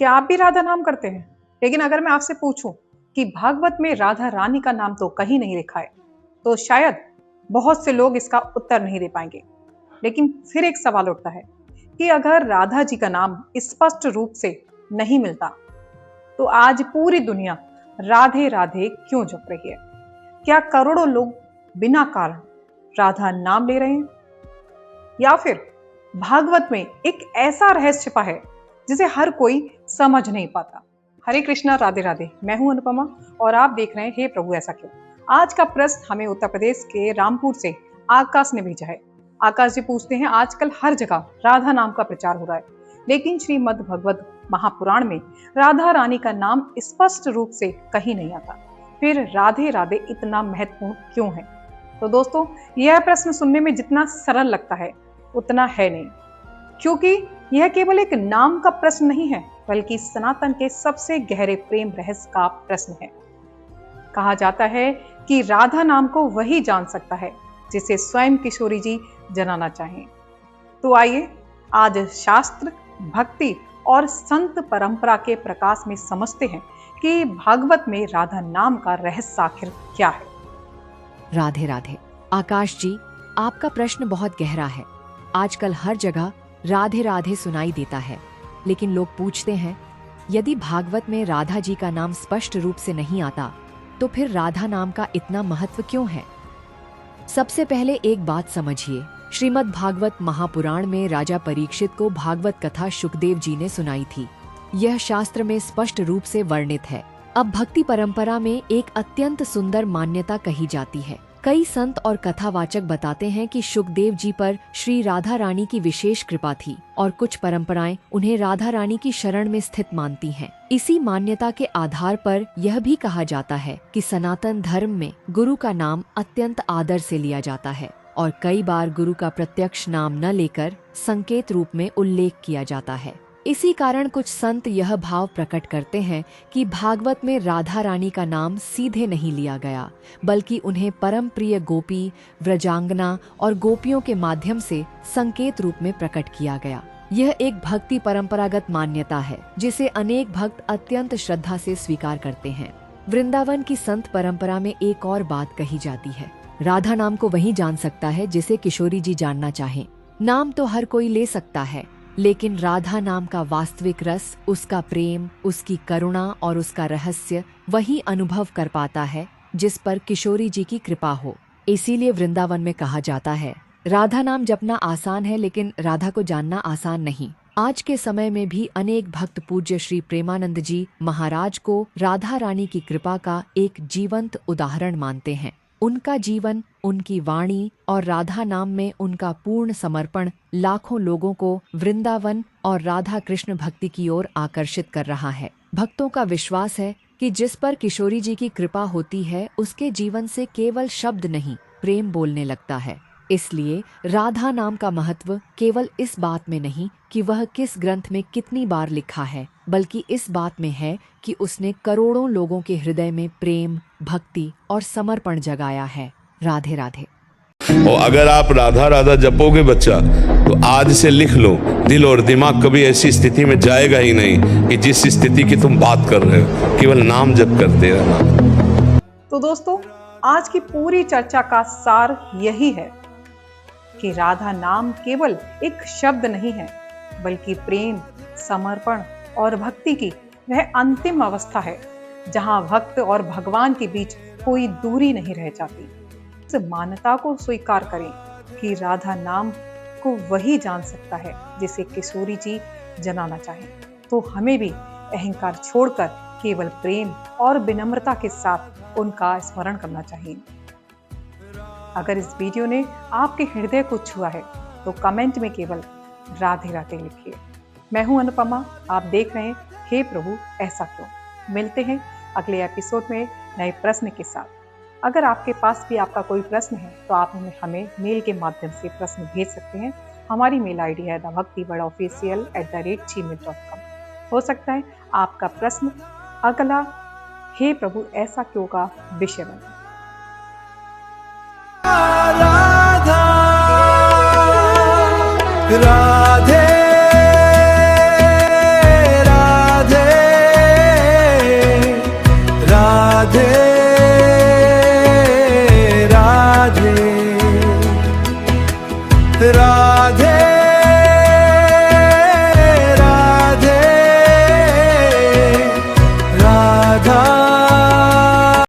क्या आप भी राधा नाम करते हैं? लेकिन अगर मैं आपसे पूछूं कि भागवत में राधा रानी का नाम तो कहीं नहीं लिखा है, तो शायद बहुत से लोग इसका उत्तर नहीं दे पाएंगे। लेकिन फिर एक सवाल उठता है कि अगर राधा जी का नाम स्पष्ट रूप से नहीं मिलता, तो आज पूरी दुनिया राधे राधे क्यों जप रही है? क्या करोड़ों लोग बिना कारण राधा नाम ले रहे हैं, या फिर भागवत में एक ऐसा रहस्य छिपा है जिसे हर कोई समझ नहीं पाता? हरे कृष्णा, राधे राधे। मैं हूं अनुपमा और आप देख रहे हैं हे प्रभु ऐसा क्यों। आज का प्रश्न हमें उत्तर प्रदेश के रामपुर से आकाश ने भेजा है। आकाश जी पूछते हैं, आजकल हर जगह राधा नाम का प्रचार हो रहा है, लेकिन श्रीमद् भगवत महापुराण में राधा रानी का नाम स्पष्ट रूप से कहीं नहीं आता। फिर राधे राधे इतना महत्वपूर्ण क्यों है? तो दोस्तों, यह प्रश्न सुनने में जितना सरल लगता है उतना है नहीं, क्योंकि यह केवल एक नाम का प्रश्न नहीं है, बल्कि सनातन के सबसे गहरे प्रेम रहस्य का प्रश्न है। कहा जाता है कि राधा नाम को वही जान सकता है जिसे स्वयं किशोरी जी जनाना चाहें। तो आइए आज शास्त्र, भक्ति और संत परंपरा के प्रकाश में समझते हैं कि भागवत में राधा नाम का रहस्य आखिर क्या है। राधे राधे। आकाश जी, आपका प्रश्न बहुत गहरा है। आजकल हर जगह राधे राधे सुनाई देता है, लेकिन लोग पूछते हैं, यदि भागवत में राधा जी का नाम स्पष्ट रूप से नहीं आता, तो फिर राधा नाम का इतना महत्व क्यों है? सबसे पहले एक बात समझिए, श्रीमद् भागवत महापुराण में राजा परीक्षित को भागवत कथा शुकदेव जी ने सुनाई थी। यह शास्त्र में स्पष्ट रूप से वर्णित है। अब भक्ति परंपरा में एक अत्यंत सुंदर मान्यता कही जाती है। कई संत और कथावाचक बताते हैं कि शुकदेव जी पर श्री राधा रानी की विशेष कृपा थी और कुछ परंपराएं उन्हें राधा रानी की शरण में स्थित मानती हैं। इसी मान्यता के आधार पर यह भी कहा जाता है कि सनातन धर्म में गुरु का नाम अत्यंत आदर से लिया जाता है और कई बार गुरु का प्रत्यक्ष नाम न लेकर संकेत रूप में उल्लेख किया जाता है। इसी कारण कुछ संत यह भाव प्रकट करते हैं कि भागवत में राधा रानी का नाम सीधे नहीं लिया गया, बल्कि उन्हें परम प्रिय गोपी, व्रजांगना और गोपियों के माध्यम से संकेत रूप में प्रकट किया गया। यह एक भक्ति परंपरागत मान्यता है जिसे अनेक भक्त अत्यंत श्रद्धा से स्वीकार करते हैं। वृंदावन की संत परंपरा में एक और बात कही जाती है, राधा नाम को वही जान सकता है जिसे किशोरी जी जानना चाहें। नाम तो हर कोई ले सकता है, लेकिन राधा नाम का वास्तविक रस, उसका प्रेम, उसकी करुणा और उसका रहस्य वही अनुभव कर पाता है जिस पर किशोरी जी की कृपा हो। इसीलिए वृंदावन में कहा जाता है, राधा नाम जपना आसान है, लेकिन राधा को जानना आसान नहीं। आज के समय में भी अनेक भक्त पूज्य श्री प्रेमानंद जी महाराज को राधा रानी की कृपा का एक जीवंत उदाहरण मानते हैं। उनका जीवन, उनकी वाणी और राधा नाम में उनका पूर्ण समर्पण लाखों लोगों को वृंदावन और राधा कृष्ण भक्ति की ओर आकर्षित कर रहा है। भक्तों का विश्वास है कि जिस पर किशोरी जी की कृपा होती है, उसके जीवन से केवल शब्द नहीं, प्रेम बोलने लगता है। इसलिए राधा नाम का महत्व केवल इस बात में नहीं कि वह किस ग्रंथ में कितनी बार लिखा है, बल्कि इस बात में है कि उसने करोड़ों लोगों के हृदय में प्रेम, भक्ति और समर्पण जगाया है। राधे राधे। और अगर आप राधा राधा जपोगे बच्चा, तो आज से लिख लो, दिल और दिमाग कभी ऐसी स्थिति में जाएगा ही नहीं कि जिस स्थिति की तुम बात कर रहे हो, केवल नाम जप करते रहना। तो दोस्तों, आज की पूरी चर्चा का सार यही है कि राधा नाम केवल एक शब्द नहीं है, बल्कि प्रेम, समर्पण और भक्ति की वह अंतिम अवस्था है जहां भक्त और भगवान के बीच कोई दूरी नहीं रह जाती। इस मान्यता को स्वीकार करें कि राधा नाम को वही जान सकता है जिसे किशोरी जी जनाना चाहें। तो हमें भी अहंकार छोड़कर केवल प्रेम और विनम्रता के साथ उनका स्मरण करना चाहिए। अगर इस वीडियो ने आपके हृदय को छुआ है, तो कमेंट में केवल राधे राधे लिखिए। मैं हूं अनुपमा, आप देख रहे हैं हे प्रभु ऐसा क्यों। मिलते हैं अगले एपिसोड में नए प्रश्न के साथ। अगर आपके पास भी आपका कोई प्रश्न है, तो आप हमें मेल के माध्यम से प्रश्न भेज सकते हैं। हमारी मेल आईडी है thebhaktiwordofficial@gmail.com। हो सकता है आपका प्रश्न अगला हे प्रभु ऐसा क्यों का विषय बने। राधा